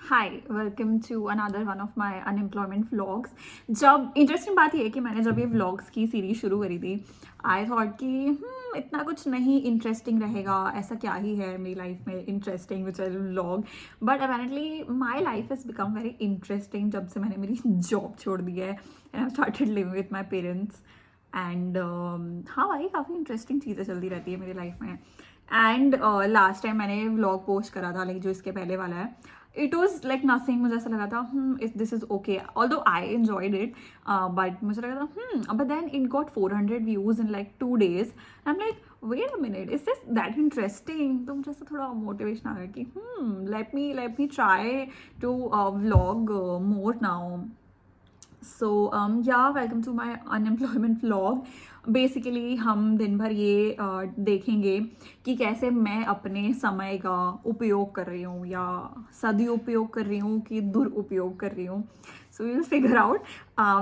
Hi welcome to another one of my unemployment vlogs. जब interesting बात यह है कि मैंने जब ये व्लॉग्स की सीरीज शुरू करी थी आई थॉट कि इतना कुछ नहीं इंटरेस्टिंग रहेगा, ऐसा क्या ही है मेरी लाइफ में interesting which I vlog. But apparently my life is become very interesting जब से मैंने मेरी जॉब छोड़ दी है and I started living with my parents. And हाँ भाई, काफ़ी इंटरेस्टिंग चीज़ें चलती रहती है मेरी लाइफ में। एंड लास्ट टाइम मैंने व्लॉग पोस्ट करा था, लाइक जो इसके पहले वाला है, इट वॉज लाइक नथिंग। मुझे ऐसा लगा था this is okay, although I enjoyed it, but मुझे लगा था but then it got 400 views in like 2 days। I am like wait a minute, is this that interesting? तो मुझे ऐसा थोड़ा मोटिवेशन आ गया कि let me try to vlog more now. So yeah welcome to my unemployment vlog. Basically हम दिन भर ये देखेंगे कि कैसे मैं अपने समय का उपयोग कर रही हूँ या सदुपयोग कर रही हूँ कि दुरुपयोग कर रही हूँ। So we will figure out.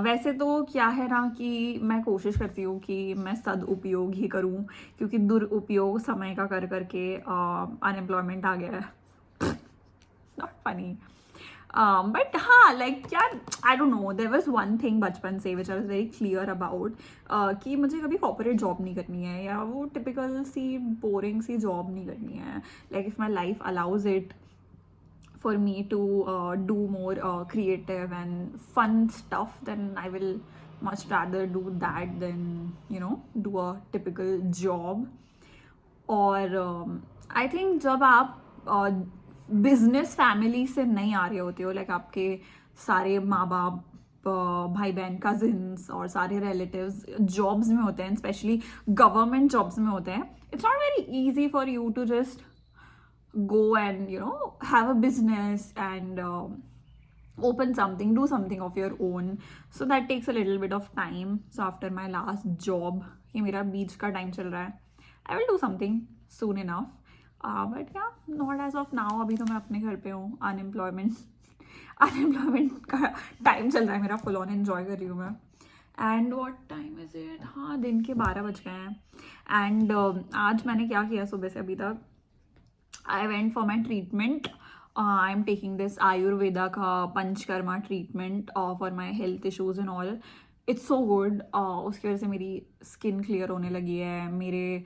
वैसे तो क्या है ना कि मैं कोशिश करती हूँ कि मैं सदुपयोग ही करूँ, क्योंकि दुरुपयोग समय का कर करके अनएम्प्लॉयमेंट आ गया है। Not funny. बट हाँ, लाइक यार, I don't know, there was one thing बचपन से which I was very clear about, कि मुझे कभी कॉर्पोरेट जॉब नहीं करनी है या वो टिपिकल सी बोरिंग सी जॉब नहीं करनी है। Like if my life allows it for me to do more creative and fun stuff, then I will much rather do that than do a typical job. और I think जब आप business family से नहीं आ रहे होते हो, like आपके सारे माँ बाप, भाई बहन, कजिन्स और सारे रिलेटिव्स जॉब्स में होते हैं, स्पेशली गवर्नमेंट जॉब्स में होते हैं, it's not very easy for you to just go and have a business and open something, do something of your own. So that takes a little bit of time. So after my last job, ये मेरा बीच का time चल रहा है, I will do something soon enough. But yeah, not as of now. अभी तो मैं अपने घर पे हूँ, अनएम्प्लॉयमेंट का टाइम चल रहा है मेरा, फुल ऑन एन्जॉय कर रही हूँ मैं। And what time is it? हाँ, दिन के 12 बज गए हैं। एंड आज मैंने क्या किया सुबह से अभी तक, I went for my treatment. I'm taking this Ayurveda का panchakarma treatment for my health issues and all. It's so good. उसकी वजह से मेरी स्किन क्लियर होने लगी है, मेरे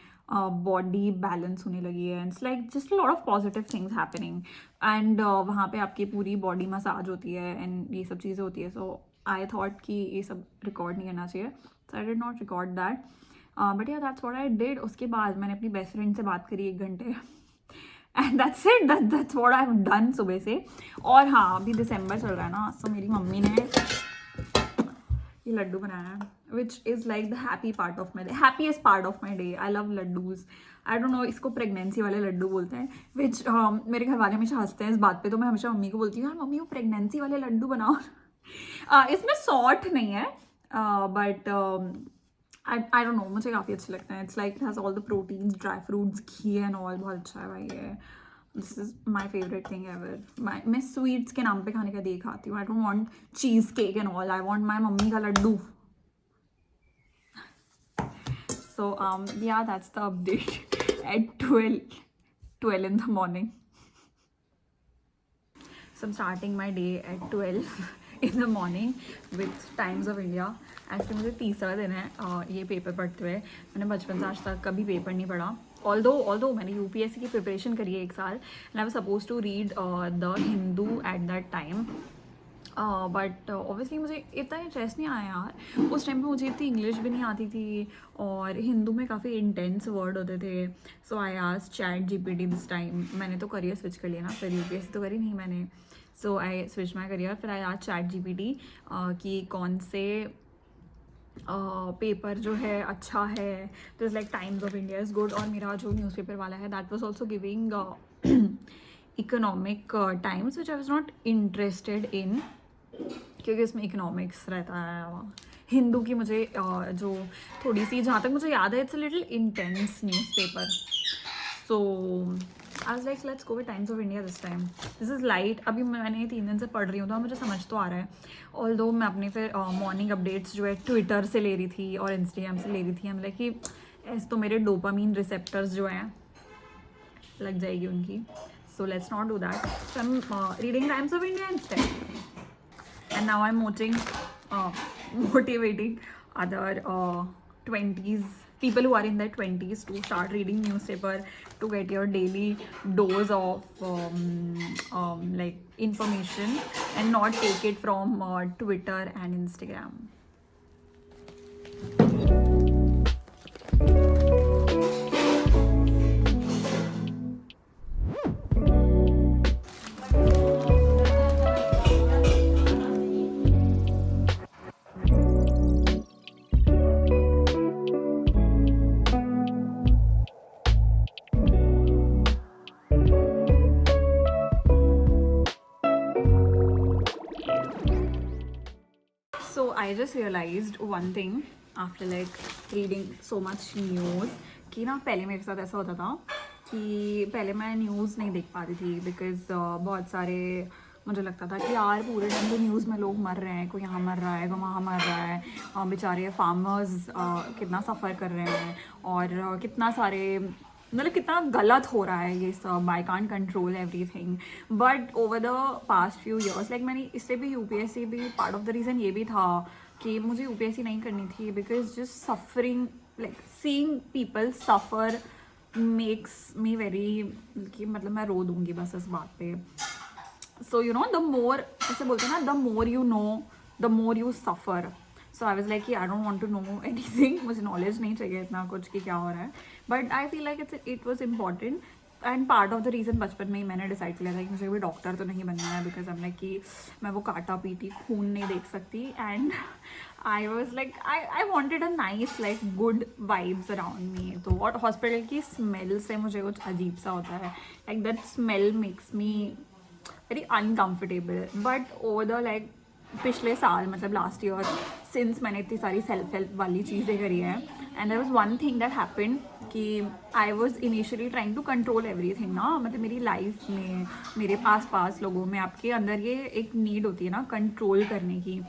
बॉडी बैलेंस होने लगी है, it's like just lot of positive things happening. And वहाँ पे आपकी पूरी बॉडी मसाज होती है एंड ये सब चीज़ें होती है। सो आई थॉट कि ये सब रिकॉर्ड नहीं करना चाहिए, so I did not record that, but yeah that's what I did. उसके बाद मैंने अपनी बेस्ट फ्रेंड से बात करी 1 घंटे and that's it, that's what I have done सुबह से। और हाँ, अभी दिसंबर चल रहा है ना, सो मेरी मम्मी ने ये लड्डू बनाया है, which is like the happy part of my day, happiest part of my day. I love laddoos. I don't no, इसको प्रेगनेंसी वाले लड्डू बोलते हैं, विच मेरे घर वाले हमेशा हंसते हैं इस बात पे, तो मैं हमेशा मम्मी को बोलती हूँ यार मम्मी वो प्रेगनेंसी वाले लड्डू बनाओ। इसमें सॉल्ट नहीं है, बट आई डोंट नो, मुझे काफ़ी अच्छे लगते हैं। It's like it has all the proteins, dry fruits, ghee and all, बहुत अच्छा है भाई ये। This is my favourite thing ever. मैं स्वीट्स के नाम पे खाने का दे खाती हूँ। I don't want cheese cake and all, I want my mummy का लड्डू। सो yeah, that's the update at 12 in the morning. So I'm starting my day at 12 in the morning with Times of India. Actually मुझे तीसरा दिन है ये paper पढ़ते हुए। मैंने बचपन से आज तक कभी पेपर नहीं पढ़ा, ऑल्दो मैंने यूपीएससी की प्रिपरेशन करी है 1 साल, and I was suppose to read the Hindu at that time, but obviously मुझे इतना इंटरेस्ट नहीं आया यार। उस टाइम पे मुझे इतनी इंग्लिश भी नहीं आती थी और हिंदू में काफ़ी इंटेंस वर्ड होते थे। So I asked ChatGPT this time. मैंने तो करियर स्विच कर लिया ना, फिर यूपीएससी तो करी नहीं मैंने। सो आई स्विच माई करियर, फिर आई आस्क्ड चैट जीपीटी कि कौन से पेपर जो है अच्छा है। तो is like times of India is good, और मेरा जो न्यूज़पेपर वाला है that was also giving economic times, which I was not interested in, क्योंकि इसमें इकोनॉमिक्स रहता है। हिंदू की मुझे जो थोड़ी सी, जहाँ तक मुझे याद है, it's a little intense newspaper. So I was like let's go with times of India this time, this is light. अभी मैंने 3 दिन से पढ़ रही हूँ तो मुझे समझ तो आ रहा है, ऑल्दो मैं अपने फिर मॉर्निंग अपडेट्स जो है ट्विटर से ले रही थी और इंस्टाग्राम से ले रही थी। हम लाइक कि ऐसे तो मेरे डोपामीन रिसेप्टर्स जो हैं लग जाएगी उनकी। so let's not do that. So I'm reading Times of India instead, and now I'm motivating other 20s people who are in their 20s to start reading newspaper to get your daily dose of like information and not take it from Twitter and Instagram. So I just realized one thing after like reading so much news कि ना पहले मेरे साथ ऐसा होता था कि पहले मैं न्यूज़ नहीं देख पाती थी बिकॉज बहुत सारे मुझे लगता था कि यार पूरे टाइम तो न्यूज़ में लोग मर रहे हैं, कोई यहाँ मर रहा है, कोई वहाँ मर रहा है, बेचारे फार्मर्स कितना सफ़र कर रहे हैं और कितना सारे मतलब कितना गलत हो रहा है ये सब. I can't control everything. But over the past few years like मैंने इससे भी यूपीएससी भी पार्ट ऑफ द रीज़न ये भी था कि मुझे यूपीएससी नहीं करनी थी because just suffering like seeing people suffer makes me very कि मतलब मैं रो दूँगी बस इस बात पे. So you know the more ऐसे बोलते हैं ना, the more you know the more you suffer. So I was like कि I don't want to know anything, मुझे नॉलेज नहीं चाहिए इतना कुछ कि क्या हो रहा है. But I feel like it was important and part of the reason बचपन में ही मैंने डिसाइड किया था कि मुझे कोई डॉक्टर तो नहीं बनना है बिकॉज हम लाइक कि मैं वो काटा पीटी खून नहीं देख सकती. And I was like I wanted a nice like good vibes around me. तो और हॉस्पिटल की स्मेल से मुझे कुछ अजीब सा होता है, like that smell makes me very uncomfortable. But over the like पिछले साल मतलब लास्ट ईयर सिंस मैंने इतनी सारी सेल्फ हेल्प वाली चीज़ें करी हैं and there was one thing that happened कि I was initially trying to control everything ना. मतलब मेरी लाइफ में मेरे आसपास लोगों में आपके अंदर ये एक नीड होती है ना कंट्रोल करने की.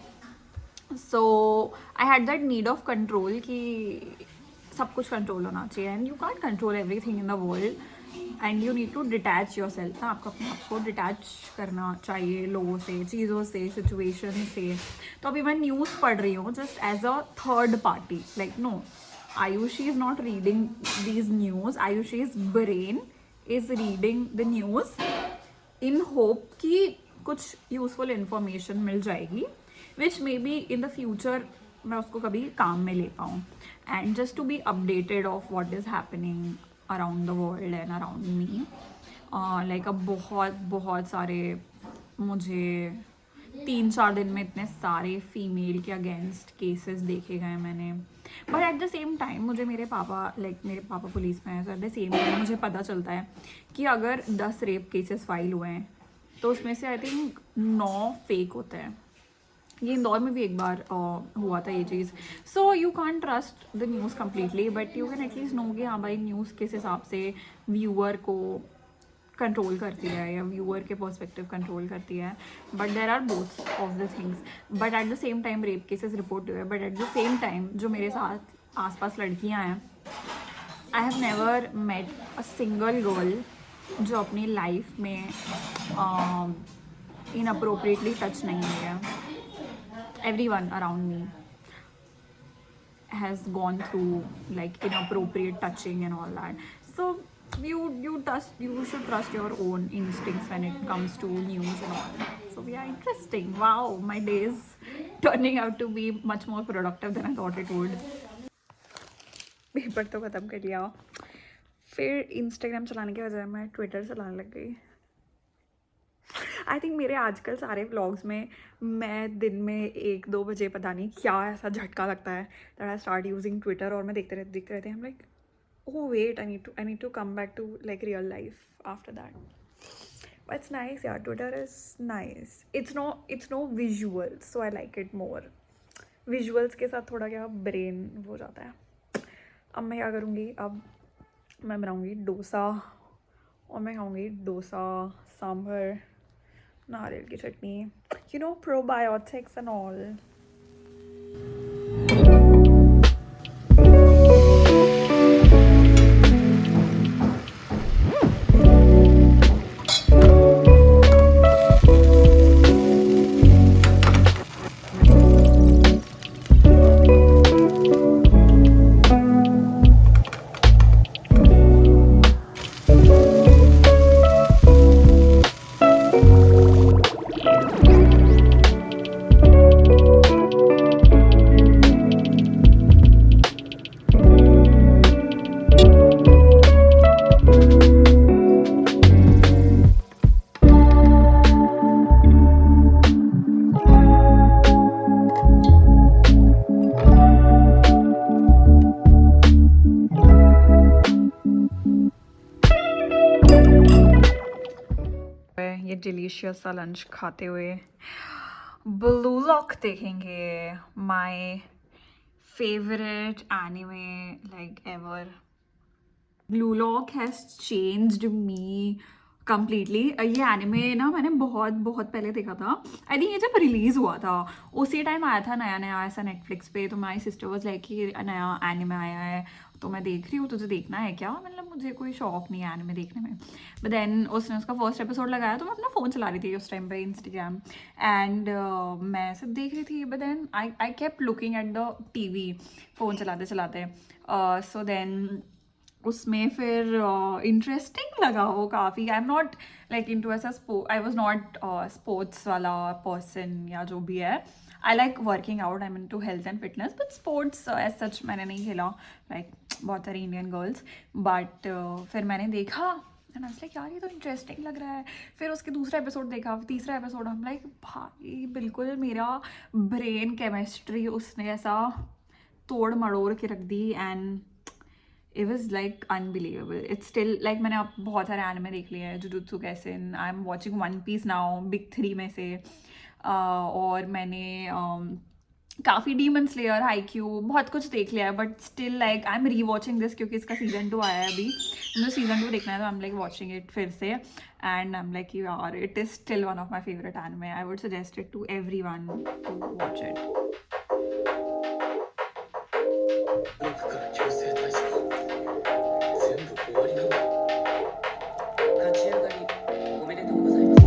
So I had that need of control कि सब कुछ कंट्रोल होना चाहिए and you can't control everything in the world and you need to detach yourself. ना आपको अपने आप को डिटैच करना चाहिए लोगों से, चीज़ों से, सिचुएशन से. तो अभी मैं न्यूज़ पढ़ रही हूँ just as a third party. Like no, Ayushi is not reading these news. आयुषी's brain is reading the news in hope कि कुछ यूजफुल इंफॉर्मेशन मिल जाएगी which may be in the future मैं उसको कभी काम में ले पाऊँ. And just to be updated of what is happening around the world and around me. Like अब बहुत सारे मुझे 3-4 दिन में इतने सारे फीमेल के अगेंस्ट केसेस देखे गए मैंने. But at the same time मुझे मेरे पापा पुलिस में हैं, सो एट द सेम टाइम मुझे पता चलता है कि अगर 10 रेप केसेस फाइल हुए हैं तो उसमें से आई थिंक 9 फेक होते हैं. ये इंदौर में भी एक बार हुआ था ये चीज़. So you can't trust the news completely but you can at least know कि हाँ भाई न्यूज़ किस हिसाब से व्यूअर को कंट्रोल करती है या व्यूअर के पर्सपेक्टिव कंट्रोल करती है. But there are both of the things. But at the same time rape cases report हुए. But at the same time जो मेरे साथ आसपास लड़कियां हैं, I have never met a single girl जो अपनी लाइफ में इनअप्रोप्रिएटली टच नहीं हुई है. Everyone around me has gone through like inappropriate touching and all that. So you should trust your own instincts when it comes to news and all. So yeah, interesting. Wow, my day is turning out to be much more productive than I thought it would. Paper तो ख़त्म कर लिया, फिर Instagram चलाने के बजाय मैं Twitter चलाने लग गई. आई थिंक मेरे आजकल सारे व्लॉग्स में मैं दिन में 1-2 बजे पता नहीं क्या ऐसा झटका लगता है that I start using Twitter. और मैं देखते रहते हम like oh wait, I need to come back to like real life after that. But it's nice, yeah, Twitter is nice. It's no visuals, so I like it more. Visuals के साथ थोड़ा क्या brain हो जाता है. अब मैं क्या करूँगी, अब मैं बनाऊँगी डोसा और मैं खाऊँगी डोसा, सांभर, नारियल की चटनी, you know, probiotics and all. Delicious सा लंच खाते हुए ब्लू लॉक देखेंगे, my favourite anime like ever. Blue lock has changed me completely. ये एनिमे ना मैंने बहुत बहुत पहले देखा था. आई थिंक ये जब रिलीज़ हुआ था उसी टाइम आया था नया नया ऐसा नेटफ्लिक्स पे. तो माई सिस्टर वाज लाइक कि नया एनिमे आया है तो मैं देख रही हूँ, तुझे देखना है क्या? मतलब मुझे कोई शौक नहीं है एनिमे देखने में. बट देन उसने उसका फर्स्ट एपिसोड लगाया तो मैं अपना फ़ोन चला रही थी उस टाइम पे इंस्टाग्राम एंड मैं सब देख रही थी. But then I kept looking at the TV phone चलाते चलाते. सो देन उसमें फिर इंटरेस्टिंग लगा वो काफ़ी. I am not like into ऐसा आई वाज नॉट स्पोर्ट्स वाला पर्सन या जो भी है. I like working out, I am into health and fitness, but sports as such मैंने नहीं खेला लाइक बहुत सारी इंडियन गर्ल्स. बट फिर मैंने देखा एंड आई वाज लाइक यार ये तो इंटरेस्टिंग लग रहा है. फिर उसके दूसरा एपिसोड देखा, तीसरा एपिसोड, हम लाइक भाई बिल्कुल मेरा ब्रेन केमिस्ट्री उसने ऐसा तोड़ मड़ोड़ के रख दी and it was like unbelievable. It's still like मैंने अब बहुत सारे एनिमे देख लिए हैं. Jujutsu Kaisen, I am watching One Piece now, big 3 में से. और मैंने काफ़ी डीमन स्लेयर, हाईक्यू, बहुत कुछ देख लिया है. But still like I am री वॉचिंग दिस क्योंकि इसका सीजन 2 आया है अभी. मुझे सीजन 2 देखना है तो I am like watching it फिर से. एंड आई एम लाइक यार it is still one of my favourite anime. I would suggest it to everyone to watch it. 僕から強制退場全部終わりなんだ立ち上がりおめでとうございます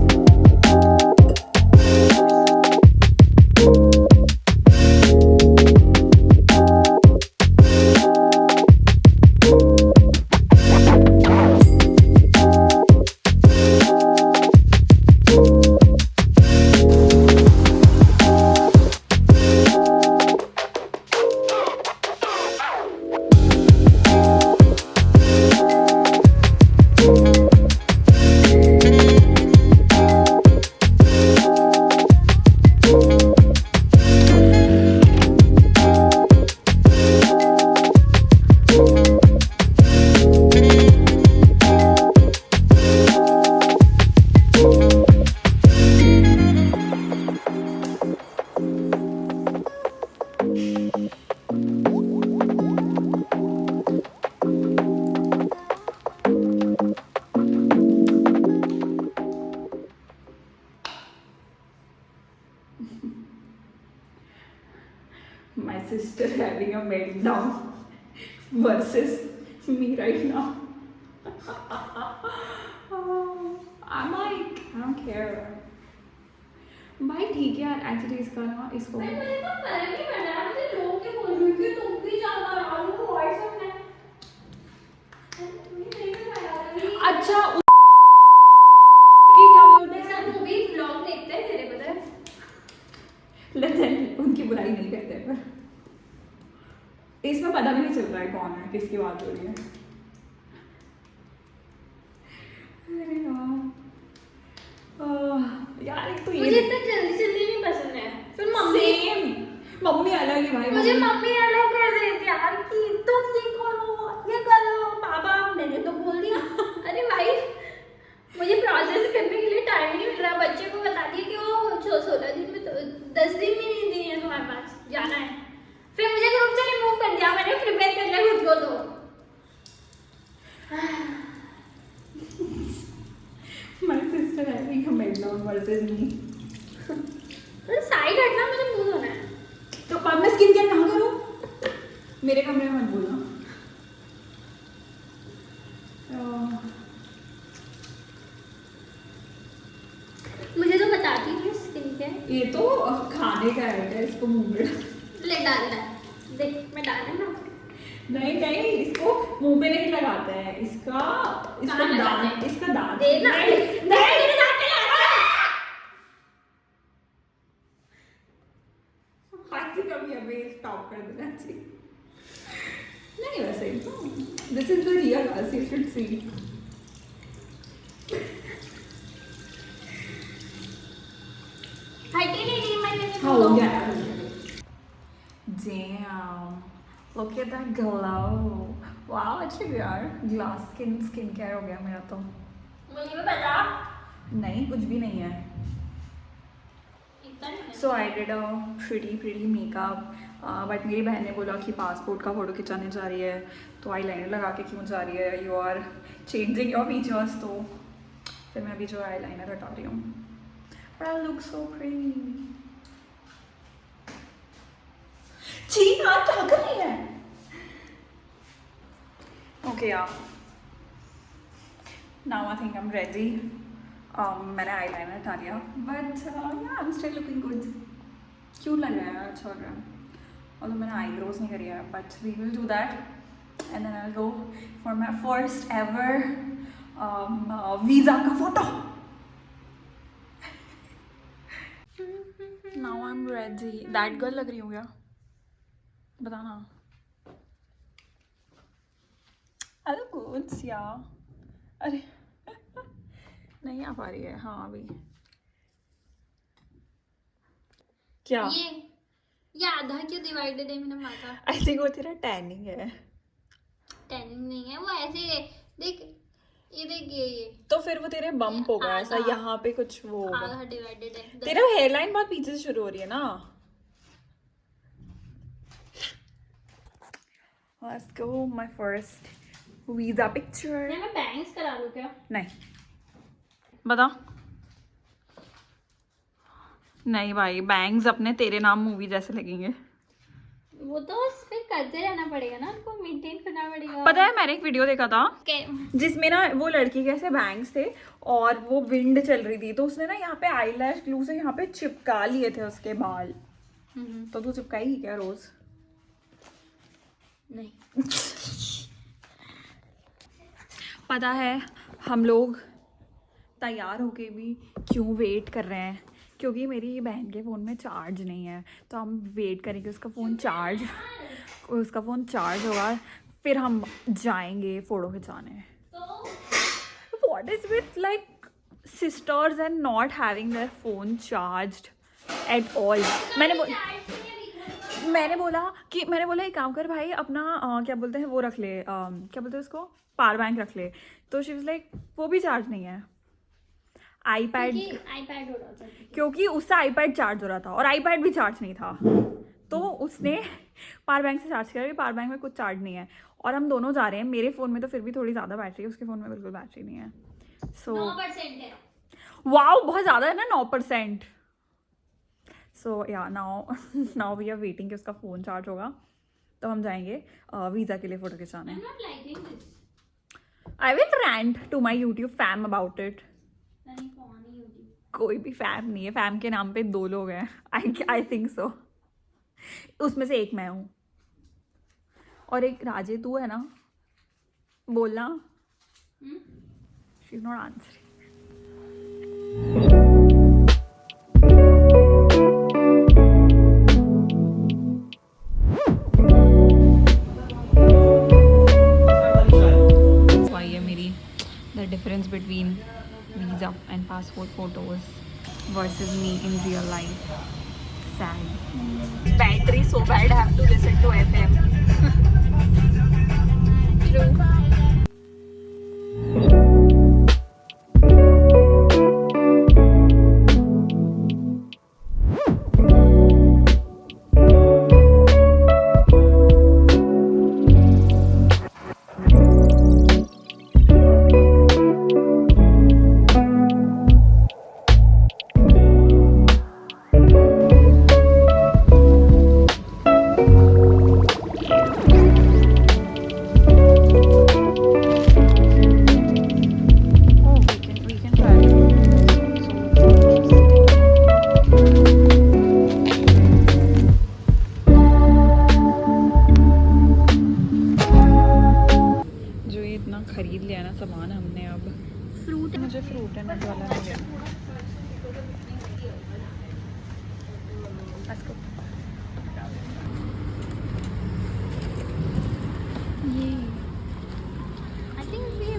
My sister having a meltdown versus me right now. I'm like, I don't care. भाई ठीक है यार, actually इसका ना इसको मुझे तो फर्क नहीं पड़ रहा. मुझे लोग क्या बोल रहे हैं कि तुम भी ज्यादा यार वो वॉइस ऑफ है. मुझे नहीं पता. अच्छा की क्या बोल रहे हैं? सब मूवी व्लॉग देखते हैं तेरे पता है. लेकिन उनकी बुराई नहीं करते पर इसमें पता भी नहीं चल रहा है कौन है, किसकी बात हो रही है. अरे यार एक तो मुझे ये इतना जल्दी जल्दी नहीं पसंद है. फिर मम्मी मम्मी अलग ही भाई. मुझे मम्मी अलग कर देती यार कि तुम ये करो पापा. मैंने तो बोल दिया. अरे भाई मुझे प्रोसेस करने के लिए टाइम नहीं मिल रहा. बच्चे को बता दिया कि वो 16 दिन में 10 दिन में नहीं दी है तुम्हारे पास जाना है. फिर मुझे ग्रुप से रिमूव कर दिया. मैंने प्रिपेयर कर लिया खुद को. तो My sister having a meltdown versus me. Side हटना, मुझे मुंह धोना है. तो अब मैं स्किन केयर कहाँ करूँ? मेरे कमरे में मत बोलना. मुझे तो बताती थी स्किन केयर. ये तो खाने का है, इसको मुंह में ले डालना है. देख मैं डालना ना. नहीं नहीं, इसको मुंह पे नहीं लगाते हैं. इसका कहाँ लगाते हैं? इसका दांत दे ना. नहीं मेरे दांत पे लगा. हाथ से कभी अभी स्टॉप कर देना चाहिए. नहीं वैसे this is the real us, you should see. हटी नहीं मैंने. हो गया. Damn. Look at that glow. Wow, अच्छी भी यार. Glass skin care हो गया मेरा तो. मुझे भी बता. नहीं, कुछ भी नहीं है. So I did a pretty makeup. But मेरी बहन ने बोला कि पासपोर्ट का फ़ोटो खिंचाने जा रही है, तो आई लाइनर लगा के क्यों जा रही है, you are changing your features. तो फिर मैं अभी जो आई लाइनर हटा रही हूँ. But I look so pretty. छी यार, क्या कर रही है? ओके यार, now I think I am ready. मैंने आई लाइनर हटा लिया, but I am still looking good. Cute लग रहा है यार, अच्छा लग रहा है. और मैंने आईब्रोज नहीं करी है, but we will do that and then I will go for my first ever visa का photo. Now I am ready. That girl लग रही हूँ क्या? बताना. अरे कुछ यार, अरे नहीं आ पा रही है. हाँ अभी क्या? ये आधा क्यों डिवाइडेड है मेरा माथा? आई थिंक वो तेरा टैनिंग है. टैनिंग नहीं है वो, ऐसे देख, ये देख ये तो फिर वो तेरे बम्प हो गया ऐसा, आधा- यहाँ पे कुछ वो होगा. आधा डिवाइडेड है. तेरा हेयरलाइन बहुत पीछे से शुरू हो रही है ना. Let's go, my first visa picture. मैं बैंग्स करा दूं क्या? नहीं, बता. नहीं भाई, बैंग्स अपने तेरे नाम मूवी जैसे लगेंगे. वो तो फिर करते रहना पड़ेगा ना, उनको मेंटेन करना पड़ेगा. पता है, मैंने एक वीडियो देखा था के- जिसमें ना वो लड़की के ऐसे बैंग्स थे और वो विंड चल रही थी, तो उसने ना यहाँ पे आईलैश ग्लू से यहाँ पे चिपका लिए थे उसके बाल. तो तू चिपकाएगी क्या रोज? नहीं. पता है हम लोग तैयार होके भी क्यों वेट कर रहे हैं? क्योंकि मेरी बहन के फ़ोन में चार्ज नहीं है, तो हम वेट करेंगे उसका फ़ोन चार्ज होगा, फिर हम जाएंगे photo खिंचाने. What is with like sisters and not having their phone charged at all? मैंने बोला एक काम कर भाई, अपना क्या बोलते हैं वो रख ले, क्या बोलते हैं उसको, पावर बैंक रख ले. तो शी वाज लाइक वो भी चार्ज नहीं है. आईपैड हो रहा था. क्योंकि उससे आईपैड चार्ज हो रहा था और आईपैड भी चार्ज नहीं था, तो उसने पावर बैंक से चार्ज किया. पावर बैंक में कुछ चार्ज नहीं है और हम दोनों जा रहे हैं. मेरे फ़ोन में तो फिर भी थोड़ी ज़्यादा बैटरी है, उसके फ़ोन में बिल्कुल बैटरी नहीं है. सो 9% है. वाओ, बहुत ज़्यादा है ना 9%. सो या नाउ वी आर वेटिंग कि उसका फ़ोन चार्ज होगा, तो हम जाएंगे वीज़ा के लिए फ़ोटो खिंचाने. I'm not liking this. I will rant to my YouTube fam about it. नहीं, कौन है YouTube? कोई भी फैम नहीं है, फैम के नाम पे 2 लोग हैं. I think so. उसमें से एक मैं हूँ और एक राजे तू है ना, बोलना. She is not answering. ये मेरी the difference between visa and passport photos versus me in real life. Sad. Battery so bad I have to listen to FM. True. खरीद लिया ना सामान हमने. अब फ्रूट मुझे फ्रूट एंड नट वाला नहीं लेना. Let's go. ये आई थिंक ये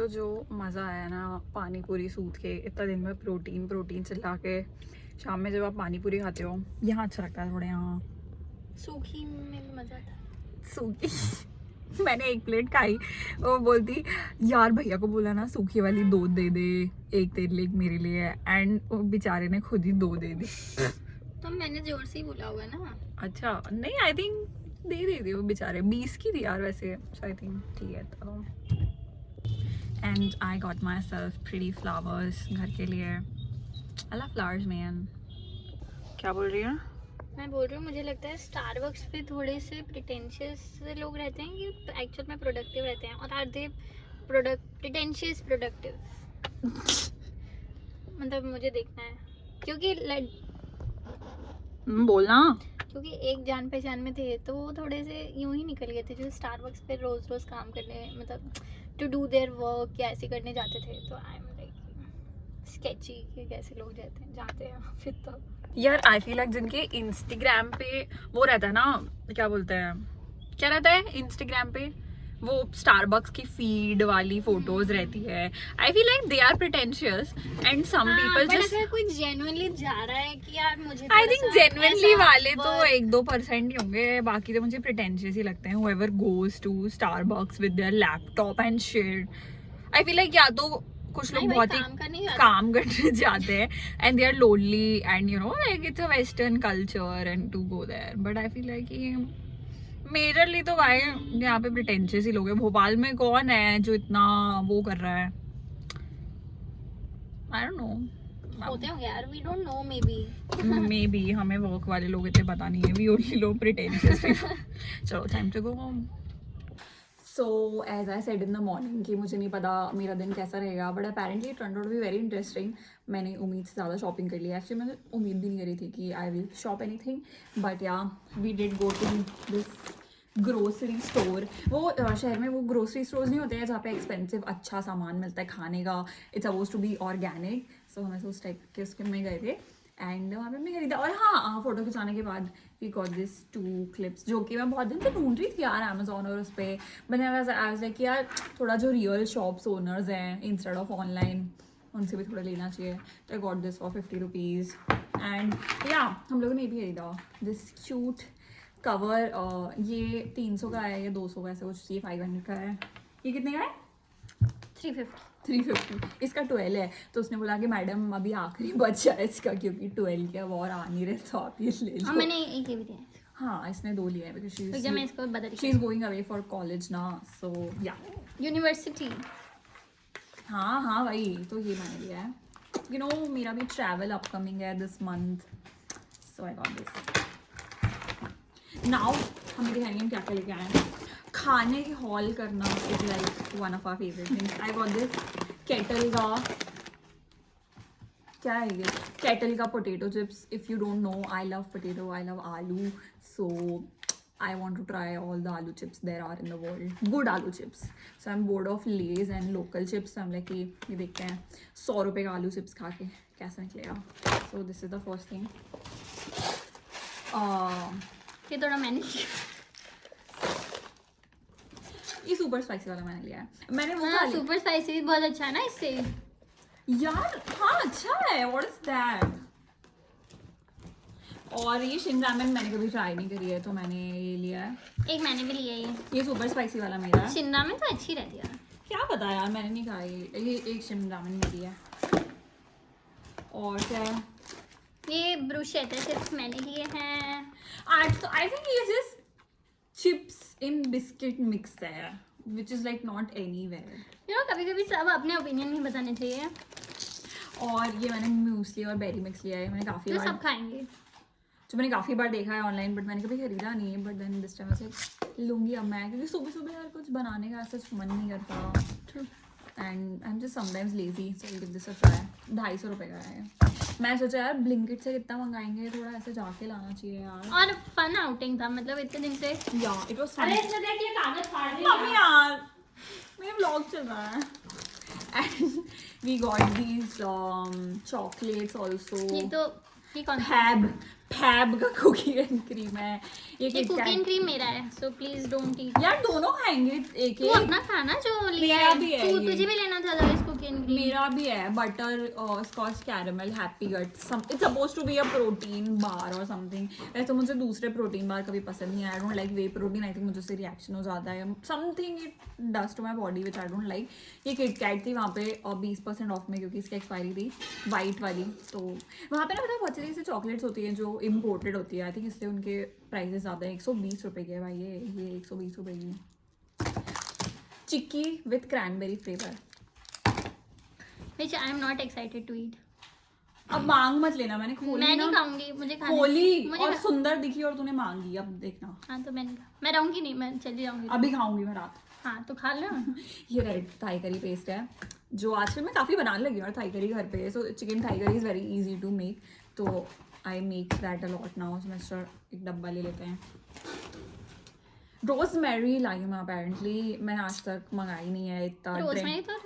तो जो मज़ा आया ना पानी पूरी सूद के, इतना दिन में प्रोटीन चिल्ला के, शाम में जब आप पानी पूरी खाते हो यहाँ अच्छा लगता है थोड़ा, यहाँ सूखी में भी मजा था। सूखी मैंने एक प्लेट खाई, वो बोलती यार भैया को बोला ना सूखी वाली 2 दे दे, एक तेरे लिए एक मेरे लिए, एंड वो बेचारे ने खुद ही 2 दे दी। तो मैंने जोर से ही बोला होगा ना। अच्छा नहीं, आई थिंक दे वो बेचारे, 20 की थी यार वैसे, सो आई थिंक ठीक है। तो and I got my self pretty flowers घर के लिए। I love flowers man. क्या बोल रही है? मैं बोल रही हूँ मुझे लगता है स्टारबक्स पे थोड़े से प्रिटेंशियस लोग रहते हैं कि एक्चुअल में प्रोडक्टिव रहते हैं, और आर दे प्रिटेंशियस प्रोडक्टिव? मतलब मुझे देखना है, क्योंकि बोलना, क्योंकि एक जान पहचान में थे तो वो थोड़े से यूं ही निकल गए थे, जो स्टारबक्स पे रोज रोज काम करने, मतलब टू डू देयर वर्क या ऐसे करने जाते थे। तो आई एम लाइक स्केची कि कैसे लोग जाते हैं फिर तो। यार आई फील लाइक जिनके इंस्टाग्राम पे वो रहता है ना, क्या बोलते हैं, क्या रहता है इंस्टाग्राम पे, वो स्टारबक्स की फीड वाली फोटोज रहती है, I feel like they are pretentious and some people just, अगर कोई जेन्युइनली जा रहा है कि यार मुझे आई थिंक जेन्युइनली वाले तो 1-2% ही होंगे, बाकी तो मुझे प्रिटेंशियस ही लगते हैं। whoever goes to Starbucks with their laptop and shit, I feel like या तो कुछ लोग बहुत ही काम करने जाते हैं and they are lonely and you know like it's a western culture and to go there, but I feel like majorly तो भाई यहाँ पे प्रिटेंशियस ही लोग हैं। भोपाल में कौन है जो इतना वो कर रहा है? आई डोंट नो, होते होंगे यार, we don't know, maybe हमें वर्क वाले लोग इतने पता नहीं है, वी ओनली लो प्रिटेंशियस। चलो time to go home. So as I said in the morning कि मुझे नहीं पता मेरा दिन कैसा रहेगा, but apparently it turned out to be very interesting. मैंने उम्मीद से ज़्यादा शॉपिंग कर लिया, एक्चुअली मैंने उम्मीद भी नहीं करी थी कि I will shop anything, but yeah we did go to this grocery store. वो शहर में वो ग्रोसरी स्टोर्स नहीं होते हैं जहाँ पे एक्सपेंसिव अच्छा सामान मिलता है खाने का, it's suppose to be organic, so हमें उस टाइप के उसके में गए थे एंड वहाँ पे मैं खरीदा। और हाँ, फोटो खिंचाने के बाद वी गॉट दिस 2 क्लिप्स जो कि मैं बहुत दिन से ढूंढ रही थी यार अमेजोन और उस पर, मैंने आई वाज लाइक यार थोड़ा जो रियल शॉप्स ओनर्स हैं इंस्टेड ऑफ ऑनलाइन उनसे भी थोड़ा लेना चाहिए। तो आई got this for 50 rupees and या हम लोगों ने भी खरीदा दिस क्यूट कवर। ये 300 का है, ये 200 का ऐसे कुछ, ये 500 का है। ये कितने का है? 350। इसका 12 है, तो उसने बोला कि मैडम अभी आखिरी बचा है इसका, क्योंकि 12 के अब और आ नहीं रहे, तो आप ये ले लो। मैंने एक ही दिया। हाँ, इसने 2 लिए हैं because she is going away for college ना, सो या यूनिवर्सिटी। हाँ भाई, तो ये मैंने लिया है। यू नो मेरा भी ट्रैवल अपकमिंग है this month, so I got this. Now हमें दिखाएंगे हम क्या क्या लेके आए हैं। खाने की हॉल करना is like one of our favourite things. I got this kettle का, क्या है ये, केटल का potato chips. If you don't know, I love potato, I love aloo, so I want to try all the aloo chips there are in the world, good aloo chips. So I am bored of Lay's and local chips. हम like ये देखते हैं 100 रुपये का आलू chips खा के कैसा निकलेगा। So this is the first thing. ये थोड़ा मैंने ये सुपर स्पाइसी वाला मैंने लिया है। मैंने वो खा लिया। सुपर स्पाइसी भी बहुत अच्छा है ना इससे यार। हाँ अच्छा है, व्हाट इज दैट। और ये शिन रामेन मैंने कभी ट्राई नहीं करी है, तो मैंने ये लिया है। एक मैंने भी लिया है ये सुपर स्पाइसी वाला मेरा है। शिन रामेन तो अच्छी रहती है, क्या पता यार, मैंने नहीं खाई। ये एक शिन रामेन मेरी है। और क्या है? ये ब्रूशेटा चिप्स मैंने लिए हैं। आई थिंक ये जस्ट चिप्स इन बिस्किट मिक्स है, which is like not anywhere. You know कभी कभी सब अपने ओपिनियन नहीं बताने चाहिए। और ये मैंने म्यूसली और बेरी मिक्स लिया है। मैंने काफ़ी तो बार सब खाएंगे, जो मैंने काफ़ी बार देखा है ऑनलाइन, बट मैंने कभी खरीदा नहीं है। बट देन दिस टाइम ऐसे लूँगी अब मैं, क्योंकि सुबह सुबह यार कुछ बनाने का ऐसा मन नहीं करता and I am just sometimes lazy, so give this a try. 250 रुपये का है। मैं सोचा यार ब्लिंकिट से कितना मंगाएंगे, थोड़ा ऐसे जाके लाना चाहिए यार। और फन आउटिंग था, मतलब इतने दिन से। या इट वाज फन। अरे इसमें देख, ये कागज फाड़ रही मम्मी है यार, मेरा व्लॉग चल रहा है। And we got these chocolates also. ये तो ये कौन सा? फैब का कुकी एंड क्रीम है ये ये Kit cookie and Kat. Cream मेरा है, सो प्लीज डोंट ईट। यार दोनों खाएंगे एक तू एक। अपना खाना जो लिया मेरा है, भी है तू ये। तुझे भी लेना था अदरवाइज कुकी एंड क्रीम। मेरा भी है butterscotch caramel happy gut it's suppose to be a protein bar और समथिंग। वैसे तो मुझे दूसरे प्रोटीन बार कभी पसंद नहीं है, I don't like whey protein, I think मुझे उससे रिएक्शन हो जाता है, something it does to my body which I don't like. ये किट कैट थी वहाँ पे 20% ऑफ में क्योंकि इसकी एक्सपायरी थी वाइट वाली, तो वहाँ पे ना पता है बहुत सारी ऐसी चॉकलेट्स होती हैं जो इम्पोर्टेड होती है, आई थिंक इसलिए उनके प्राइसेस ज़्यादा है। 120 रुपये के है भाई ये 120 रुपये की chikki with cranberry flavour. Which I am not excited to eat. अब मांग मत लेना, मैंने खोली मैं ना, नहीं खाऊंगी, मुझे खाना खोली मुझे और सुंदर दिखी और तूने मांगी, अब देखना। हाँ तो मैं रहूंगी नहीं, मैं चली जाऊंगी। अभी खाऊंगी मैं रात। हाँ तो खा लो। ये रेड थाई करी पेस्ट है जो आजकल मैं काफ़ी बनाने लगी हूँ और थाई करी घर पे, so chicken Thai curry is very easy to make, तो I make that a lot now. Semester एक डब्बा ले लेते हैं। रोजमेरी लाई हूँ मैं अपेरेंटली, मैंने आज तक मंगाई नहीं है रोजमेरी तो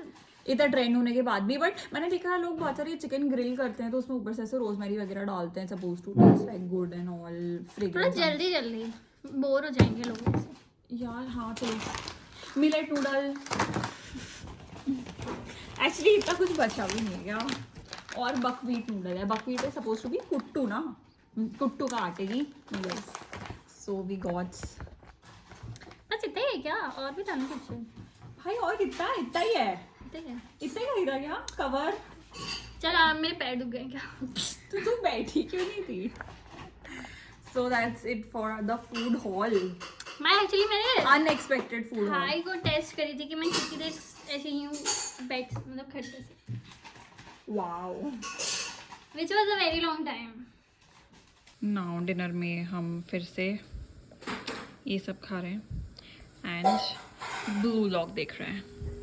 इतना ट्रेंड होने के बाद भी, बट मैंने देखा है लोग बहुत सारे चिकन ग्रिल करते हैं तो उसमें ऊपर से ऐसे रोजमेरी वगैरह डालते हैं, suppose to taste like good and all थोड़ा फ्रेग्रेंस। जल्दी जल्दी बोर हो जाएंगे लोग ऐसे। यार हाँ चलो। मिलेट नूडल एक्चुअली इतना कुछ बचा भी नहीं है क्या, और बकवीट नूडल है, बकवीट है सपोज टू बी कुट्टू ना, कुट्टू का आटे की नूडल्स, सो वी गॉट। बस इतना ही है क्या, और भी लाना कुछ है? भाई और कितना, इतना ही है, इतना ही है। इतना ही खरीदा क्या कवर। चल अब मेरे पैर दुख गए क्या? तू बैठी क्यों नहीं थी। So that's it for the food hall, मैं एक्चुअली मैंने अनएक्सपेक्टेड फूड हॉल। भाई को टेस्ट करी थी कि मैं कितनी देर ऐसे यूं बैठ, मतलब खड़े से, wow. Which was a very long time. Now dinner में हम फिर से ये सब खा रहे हैं एंड ब्लू लॉक देख रहे हैं।